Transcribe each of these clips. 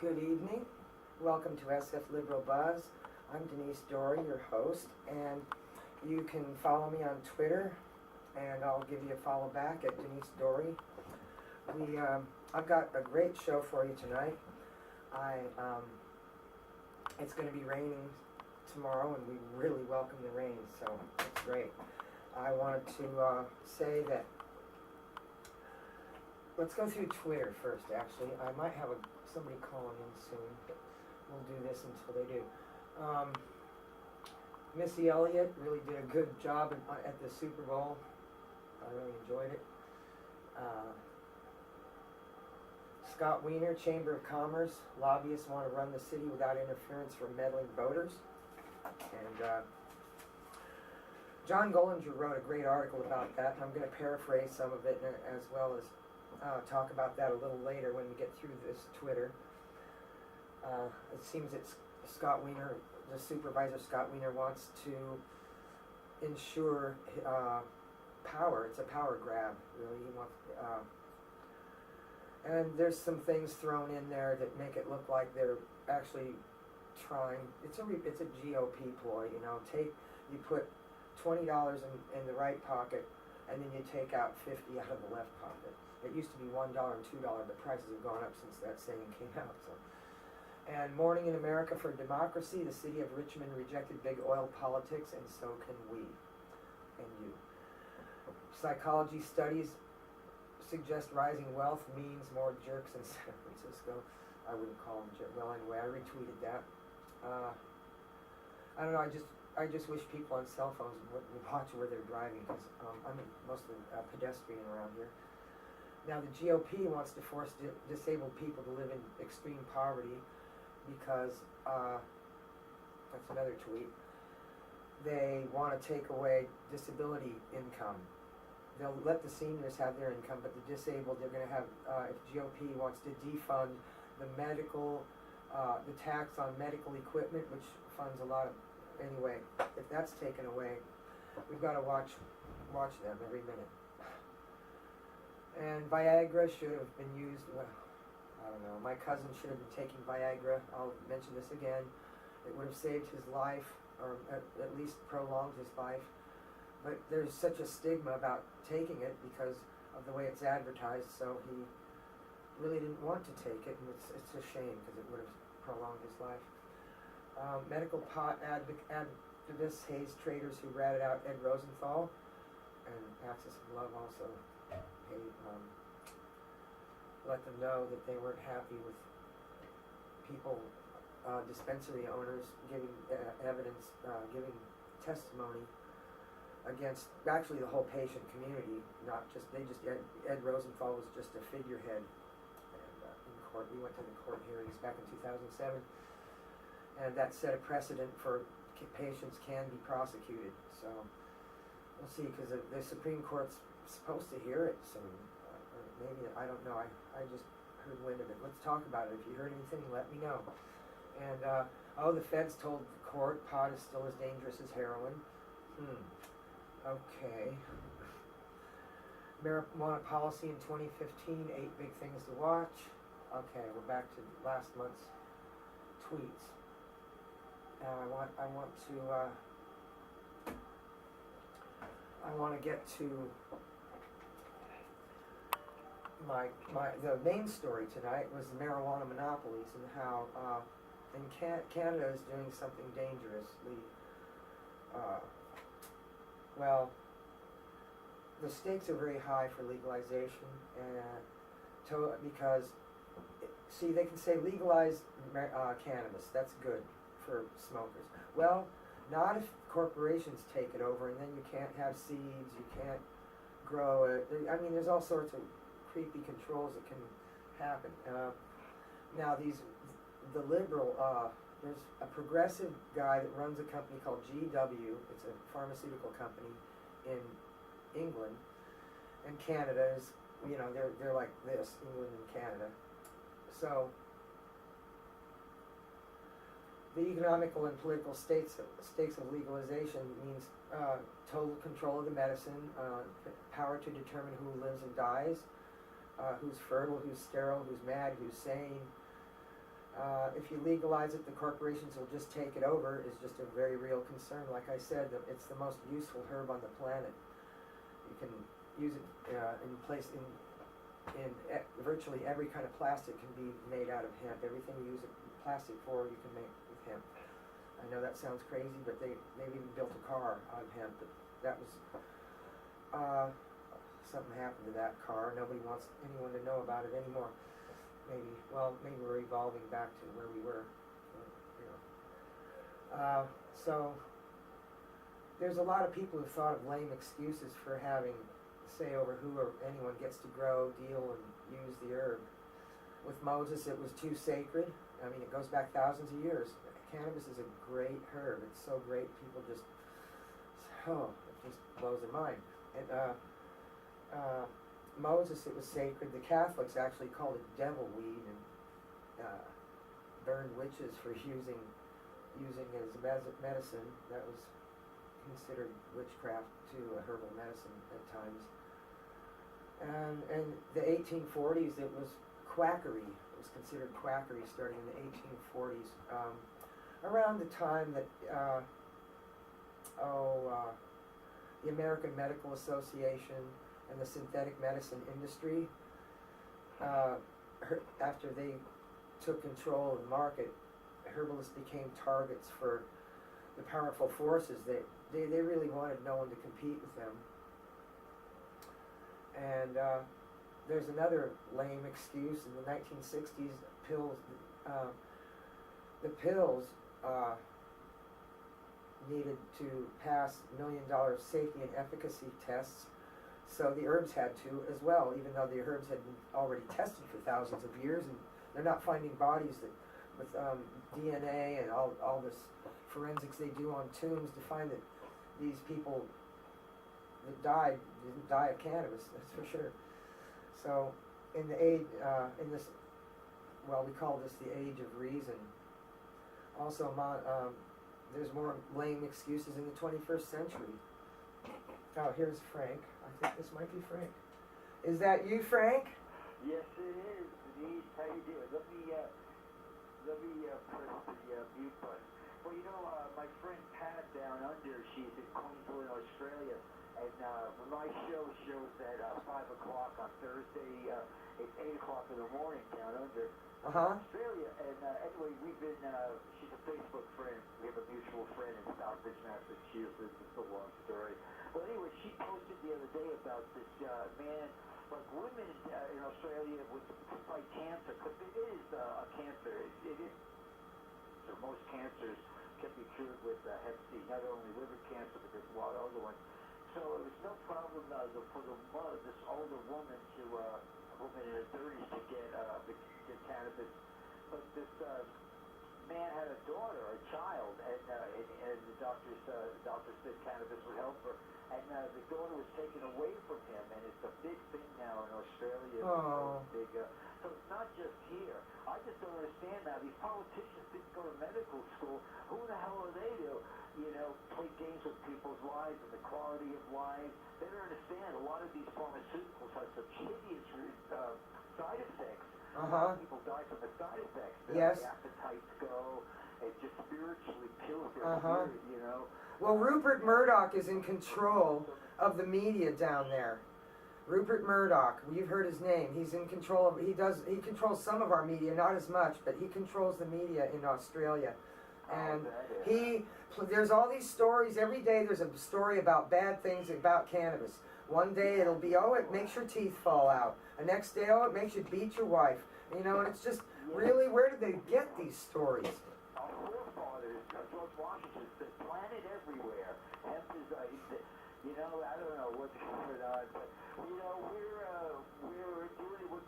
Good evening. Welcome to SFLiberalBuzz. I'm Denise Dory, your host, and you can follow me on Twitter, and I'll give you a follow back at Denise Dory. I've got a great show for you tonight. It's going to be raining tomorrow, and we really welcome the rain, so it's great. I wanted to say that let's go through Twitter first, actually. I might have somebody calling in soon, but we'll do this until they do. Missy Elliott really did a good job at the Super Bowl. I really enjoyed it. Scott Wiener, Chamber of Commerce. Lobbyists want to run the city without interference from meddling voters. And John Gollinger wrote a great article about that, and I'm going to paraphrase some of it as well as talk about that a little later when we get through this Twitter. It seems that Scott Wiener, the supervisor Scott Wiener, wants to ensure power. It's a power grab, really. He wants, and there's some things thrown in there that make it look like they're actually trying. It's a GOP ploy, you know. You put $20 in the right pocket, and then you take out $50 out of the left pocket. It used to be $1 and $2, but prices have gone up since that saying came out. So. And Morning in America for Democracy, the city of Richmond rejected big oil politics, and so can we, and you. Psychology studies suggest rising wealth means more jerks in San Francisco. I wouldn't call them jerks. Well, anyway, I retweeted that. I don't know, I just wish people on cell phones would watch where they're driving, because I'm mostly a pedestrian around here. Now, the GOP wants to force disabled people to live in extreme poverty because, that's another tweet, they want to take away disability income. They'll let the seniors have their income, but the disabled, they're going to have, if GOP wants to defund the the tax on medical equipment, which funds a lot of, anyway, if that's taken away, we've got to watch them every minute. And Viagra should have been used, well, I don't know, my cousin should have been taking Viagra. I'll mention this again. It would have saved his life, or at least prolonged his life. But there's such a stigma about taking it because of the way it's advertised, so he really didn't want to take it, and it's a shame because it would have prolonged his life. Medical pot activists haze traders who ratted out Ed Rosenthal, and Axis of Love also let them know that they weren't happy with people, dispensary owners giving evidence, giving testimony against actually the whole patient community, not just Ed Rosenthal was just a figurehead. And in court, we went to the court hearings back in 2007, and that set a precedent for patients can be prosecuted. So we'll see, because the Supreme Court's supposed to hear it soon. Or maybe, I don't know. I just heard wind of it. Let's talk about it. If you heard anything, let me know. And the feds told the court pot is still as dangerous as heroin. Okay. Marijuana policy in 2015, 8 big things to watch. Okay, we're back to last month's tweets. Now I want to get to the main story tonight was the marijuana monopolies and how Canada is doing something dangerously. Well, the stakes are very high for legalization, and because, see, they can say legalize cannabis. That's good for smokers. Well, not if corporations take it over, and then you can't have seeds, you can't grow it. I mean, there's all sorts of creepy controls that can happen. Now, the liberal, there's a progressive guy that runs a company called GW. It's a pharmaceutical company in England, and Canada is, you know, they're like this, England and Canada. So the economical and political stakes of legalization means total control of the medicine, power to determine who lives and dies, who's fertile, who's sterile, who's mad, who's sane, if you legalize it, the corporations will just take it over is just a very real concern. Like I said, it's the most useful herb on the planet. You can use it in virtually every kind of plastic can be made out of hemp. Everything you use plastic for, you can make with hemp. I know that sounds crazy, but they've even built a car out of hemp. But that was something happened to that car. Nobody wants anyone to know about it anymore. Maybe we're evolving back to where we were. So there's a lot of people who've thought of lame excuses for having say over who or anyone gets to grow, deal, and use the herb. With Moses, it was too sacred. I mean, it goes back thousands of years. Cannabis is a great herb. It's so great, people just, it just blows their mind. And Moses, it was sacred. The Catholics actually called it devil weed and burned witches for using it as a medicine. That was considered witchcraft to a herbal medicine at times. And in the 1840s, it was quackery. It was considered quackery starting in the 1840s. Around the time that the American Medical Association and the synthetic medicine industry, after they took control of the market, herbalists became targets for the powerful forces. They really wanted no one to compete with them. And there's another lame excuse. In the 1960s, the pills needed to pass $1 million safety and efficacy tests, so the herbs had to as well, even though the herbs had been already tested for thousands of years, and they're not finding bodies that with DNA and all this forensics they do on tombs to find that these people that died didn't die of cannabis, that's for sure. So in the age, we call this the age of reason. Also, there's more lame excuses in the 21st century. Oh, here's Frank. I think this might be Frank. Is that you, Frank? Yes, it is. Denise, how you doing? Let me press the mute button. Well, my friend Pat down under, she's in Queensland, Australia, and when my show shows at 5 o'clock on Thursday, it's 8 o'clock in the morning down under Australia. And anyway, she's a Facebook friend. We have a mutual friend in Stockbridge, Massachusetts. It's a long story. Well, anyway, she posted the other day about this man, like women in Australia would fight cancer, because it is a cancer. It is. So most cancers can be cured with Hep C, not only liver cancer, but there's a lot of other ones. So it was no problem for this older woman a woman in her 30s to get cannabis. But this man had a daughter, a child, and the doctor said cannabis would help her. And the daughter was taken away from him, and it's a big thing now in Australia. Oh. So it's not just here. I just don't understand now. These politicians didn't go to medical school. Who the hell are they to, play games with people's lives and the quality of life? They don't understand. A lot of these pharmaceuticals have such hideous side effects. People die from the side effects. Yes. The appetites go. It just spiritually kills their spirit, Well, Rupert Murdoch is in control of the media down there. Rupert Murdoch, you've heard his name. He's in control of. He controls some of our media, not as much, but he controls the media in Australia. And there's all these stories every day. There's a story about bad things about cannabis. One day it'll be, it makes your teeth fall out. The next day, it makes you beat your wife. And it's just really, where did they get these stories? Our forefathers, George Washington said, plant it everywhere. Hemp is, I don't know what's going on, but we're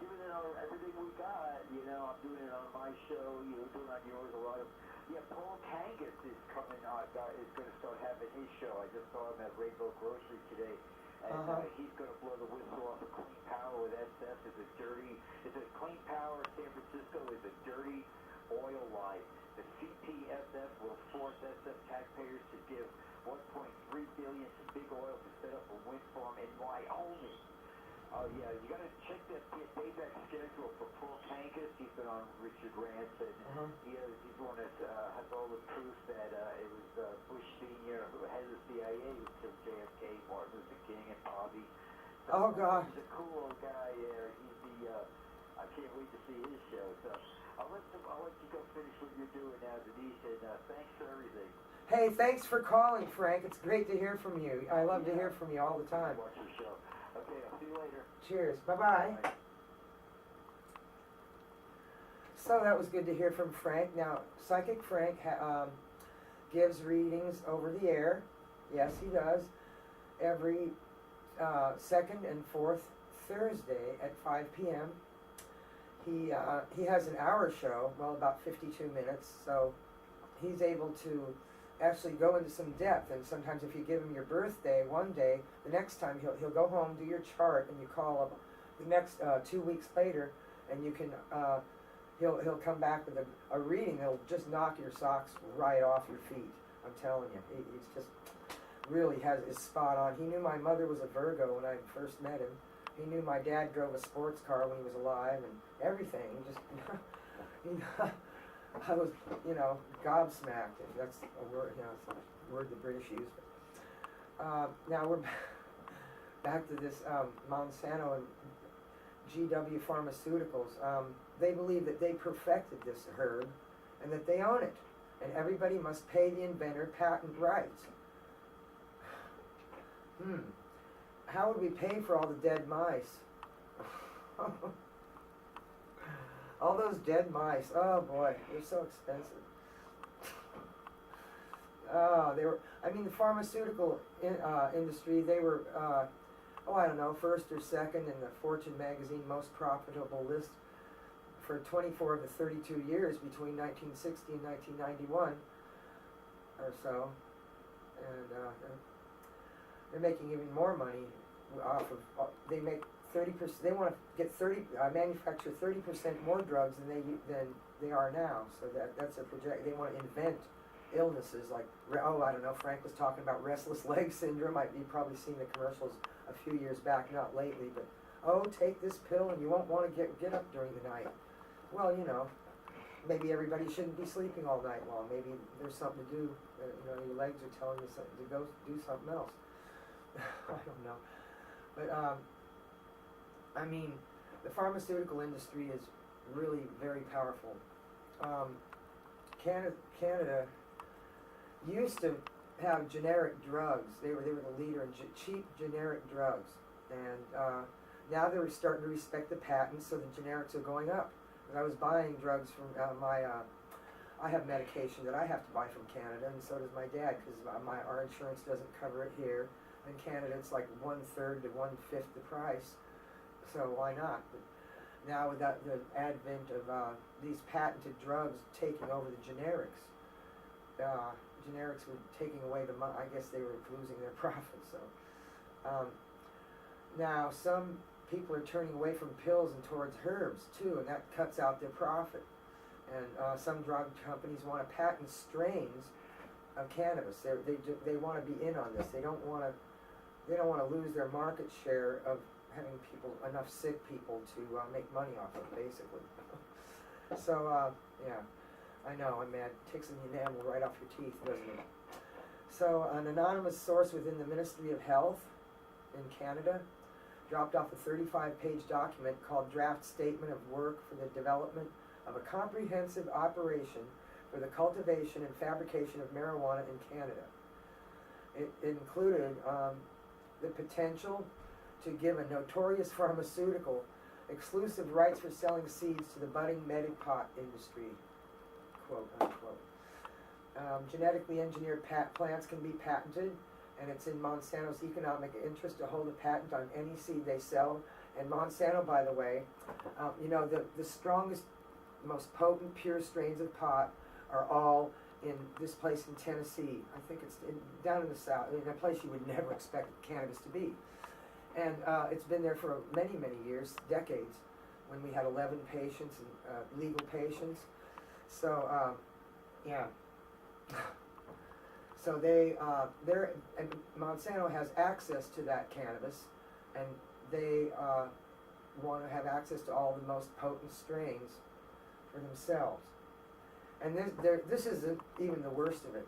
giving it everything we got. I'm doing it on my show. You're doing it on yours. A lot of Paul Kangas is coming on. Is going to start having his show. I just saw him at Rainbow Grocery today. And he's going to blow the whistle off of Clean Power with SF. Clean Power San Francisco is a dirty oil line. The CPSF will force SF taxpayers to give $1.3 billion to Big Oil to set up a wind farm in Wyoming. Oh yeah, you gotta check that payback schedule for Paul Tankus. He's been on Richard Ranson. He's the one that has all the proof that it was Bush Sr. who head of the CIA who killed JFK, Martin Luther King, and Bobby. So, Oh God. He's a cool old guy. He's the. I can't wait to see his show. So I'll let you go finish what you're doing now, Denise. And thanks for everything. Hey, thanks for calling, Frank. It's great to hear from you. I love to hear from you all the time. Watch your show. Okay, I'll see you later. Cheers. Bye-bye. Bye. So that was good to hear from Frank. Now, Psychic Frank gives readings over the air. Yes, he does. Every second and fourth Thursday at 5 p.m. He has an hour show, well, about 52 minutes, so he's able to actually go into some depth. And sometimes if you give him your birthday one day, the next time he'll go home, do your chart, and you call up the next 2 weeks later, and you can he'll come back with a reading that'll just knock your socks right off your feet. I'm telling you, he's just really is spot on. He knew my mother was a Virgo when I first met him. He knew my dad drove a sports car when he was alive and everything. He just I was, gobsmacked. If that's a word, it's a word the British use. Now we're back to this Monsanto and GW Pharmaceuticals. They believe that they perfected this herb and that they own it, and everybody must pay the inventor patent rights. How would we pay for all the dead mice? All those dead mice. Oh boy, they're so expensive. The pharmaceutical industry, they were, I don't know, first or second in the Fortune magazine most profitable list for 24 of the 32 years between 1960 and 1991 or so. And they're making even more money off of, they make 30%, they want to get manufacture 30% more drugs than they are now. So that's a project. They want to invent illnesses like, Frank was talking about restless leg syndrome. You've probably seen the commercials a few years back, not lately, but, take this pill and you won't want to get up during the night. Well, maybe everybody shouldn't be sleeping all night long. Maybe there's something to do. Your legs are telling you to go do something else. I don't know. But, the pharmaceutical industry is really very powerful. Canada used to have generic drugs. They were the leader in cheap generic drugs. And now they're starting to respect the patents, so the generics are going up. And I was buying drugs from I have medication that I have to buy from Canada, and so does my dad, because our insurance doesn't cover it here. In Canada, it's like 1/3 to 1/5 the price. So why not? But now with the advent of these patented drugs taking over the generics, generics were taking away the money. I guess they were losing their profits. So now some people are turning away from pills and towards herbs too, and that cuts out their profit. And some drug companies want to patent strains of cannabis. They want to be in on this. They don't want to lose their market share of having enough sick people to make money off of, basically. So, I know, I'm mad. It takes an enamel right off your teeth, doesn't it? So, an anonymous source within the Ministry of Health in Canada dropped off a 35-page document called Draft Statement of Work for the Development of a Comprehensive Operation for the Cultivation and Fabrication of Marijuana in Canada. It included the potential to give a notorious pharmaceutical exclusive rights for selling seeds to the budding medipot industry, quote unquote. Genetically engineered plants can be patented, and it's in Monsanto's economic interest to hold a patent on any seed they sell. And Monsanto, by the way, the strongest, most potent, pure strains of pot are all in this place in Tennessee. I think it's down in the south, in a place you would never expect cannabis to be. And it's been there for many, many years, decades, when we had 11 patients and legal patients. So, So and Monsanto has access to that cannabis, and they want to have access to all the most potent strains for themselves. And this isn't even the worst of it.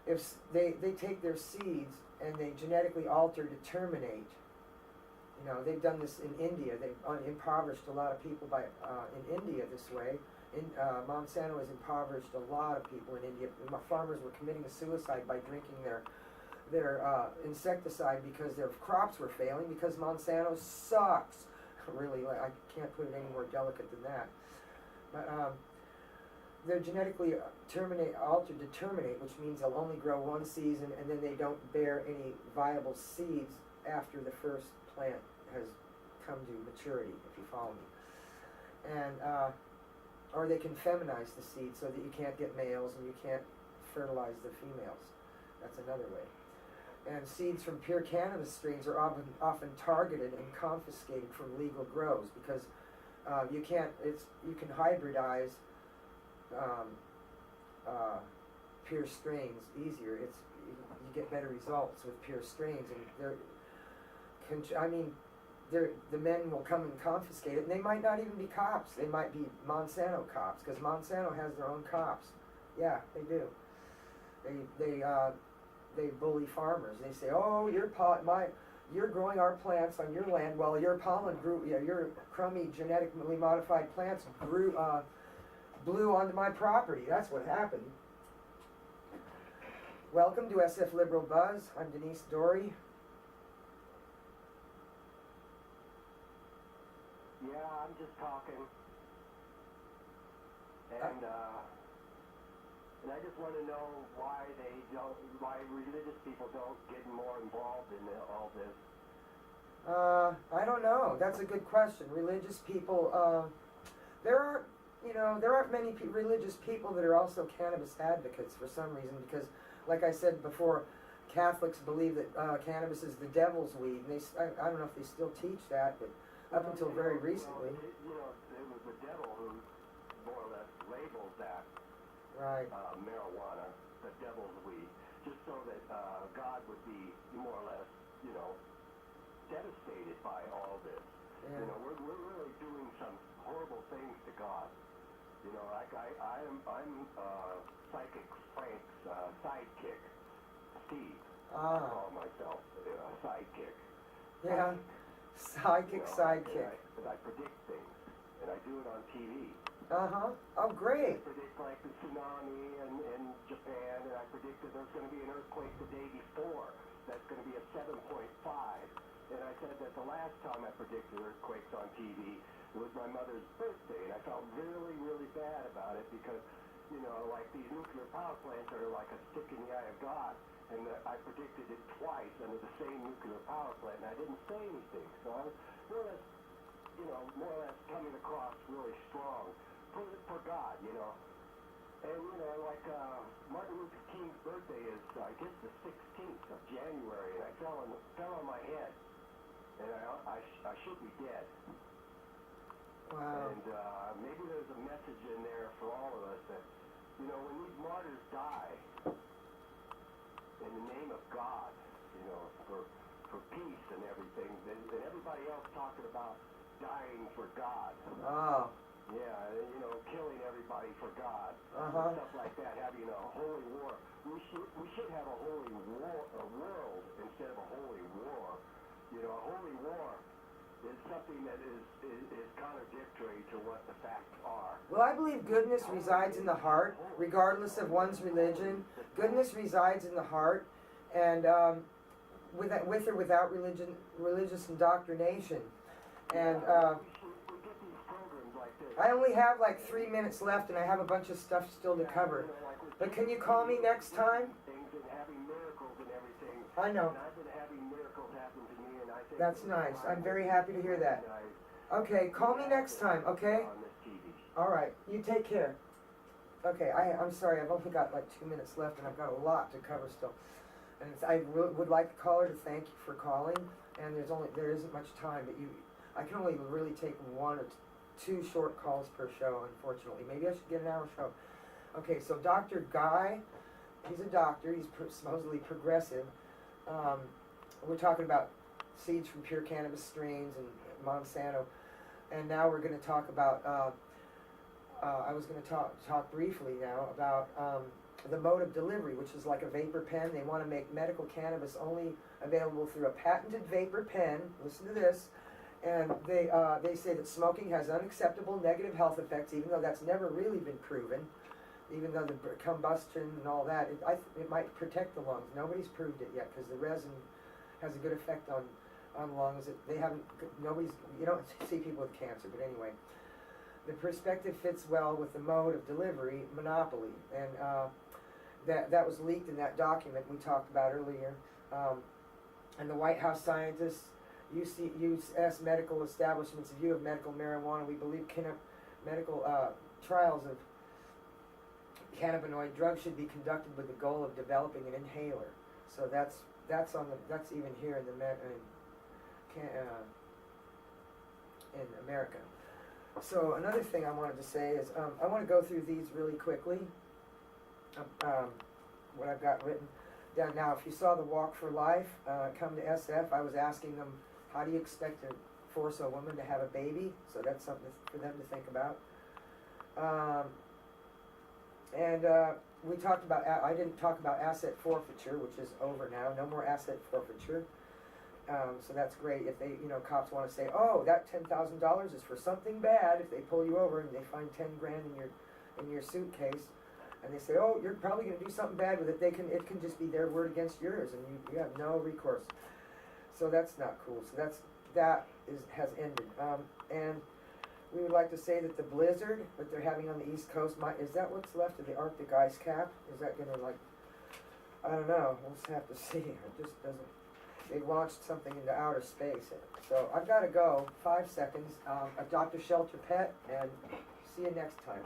If they take their seeds and they genetically alter to terminate, you know, they've done this in India. They've impoverished a lot of people in India this way. Monsanto has impoverished a lot of people in India. Farmers were committing suicide by drinking their insecticide because their crops were failing, because Monsanto sucks. Really, I can't put it any more delicate than that. But they're genetically altered to terminate, which means they'll only grow one season and then they don't bear any viable seeds after the first plant has come to maturity, if you follow me. And or they can feminize the seed so that you can't get males and you can't fertilize the females. That's another way. And seeds from pure cannabis strains are often targeted and confiscated from legal grows because you can hybridize pure strains easier. You get better results with pure strains, and the men will come and confiscate it, and they might not even be cops. They might be Monsanto cops, because Monsanto has their own cops. Yeah, they do. They bully farmers. They say, "Oh, you're growing our plants on your land, while your your crummy genetically modified plants blew onto my property." That's what happened. Welcome to SFLiberalBuzz. I'm Denise Dory. Yeah, I'm just talking. And I just want to know why religious people don't get more involved in all this. I don't know. That's a good question. Religious people, there aren't many religious people that are also cannabis advocates for some reason, because, like I said before, Catholics believe that cannabis is the devil's weed, and I don't know if they still teach that, but up until very recently. It was the devil who more or less labeled that marijuana the devil's weed, just so that God would be more or less, devastated by all this. Yeah. We're really doing some horrible things to God. I'm Psychic Frank's sidekick, Steve. I call myself a sidekick. Yeah, sidekick. I predict things, and I do it on TV. Oh, great. I predict like the tsunami in Japan, and I predicted there's going to be an earthquake the day before. That's going to be a 7.5. And I said that the last time I predicted earthquakes on TV, it was my mother's birthday, and I felt really, really bad about it because, like these nuclear power plants are like a stick in the eye of God. And I predicted it twice under the same nuclear power plant, and I didn't say anything. So I was more or less coming across really strong for God, And, like Martin Luther King's birthday is, I guess, the 16th of January, and I fell on my head, and I should be dead. Wow. And maybe there's a message in there for all of us that, when these martyrs die in the name of God, for peace and everything, then everybody else talking about dying for God. Oh. Yeah, killing everybody for God. Stuff like that, having a holy war. We should have a holy world instead of a holy war. A holy war is something that is contradictory to what the facts are. Well, I believe goodness resides in the heart, regardless of one's religion. Goodness resides in the heart, and with or without religious indoctrination. And I only have like 3 minutes left, and I have a bunch of stuff still to cover. But can you call me next time? I know. That's nice. I'm very happy to hear that. Okay, call me next time, okay? All right, you take care. Okay, I'm sorry, I've only got like 2 minutes left, and I've got a lot to cover still. And I would like the caller to thank you for calling, and there isn't much time, but I can only really take 1 or 2 short calls per show, unfortunately. Maybe I should get an hour show. Okay, so Dr. Guy, he's a doctor, he's supposedly progressive. We're talking about seeds from pure cannabis strains and Monsanto. And now we're going to talk about, I was going to talk briefly now about the mode of delivery, which is like a vapor pen. They want to make medical cannabis only available through a patented vapor pen. Listen to this. And they say that smoking has unacceptable negative health effects, even though that's never really been proven. Even though the combustion and all that, it might protect the lungs. Nobody's proved it yet because the resin has a good effect on lungs. You don't see people with cancer, but anyway. The perspective fits well with the mode of delivery monopoly, and that was leaked in that document we talked about earlier. And the White House scientists, U.S. medical establishments' view of medical marijuana, we believe medical trials of cannabinoid drugs should be conducted with the goal of developing an inhaler. So that's even here in in America. So another thing I wanted to say is I want to go through these really quickly. What I've got written down now. If you saw the Walk for Life come to SF, I was asking them, how do you expect to force a woman to have a baby? So that's something for them to think about. We talked about, I didn't talk about asset forfeiture, which is over now. No more asset forfeiture. So that's great. If they, cops want to say, oh, that $10,000 is for something bad. If they pull you over and they find 10 grand in your suitcase, and they say, oh, you're probably going to do something bad with it, it can just be their word against yours, and you have no recourse. So that's not cool. So has ended. And we would like to say that the blizzard that they're having on the East Coast, is that what's left of the Arctic ice cap? Is that going to I don't know. We'll just have to see. It just doesn't. They launched something into outer space. So I've got to go. 5 seconds. Dr. Shelter Pet, and see you next time.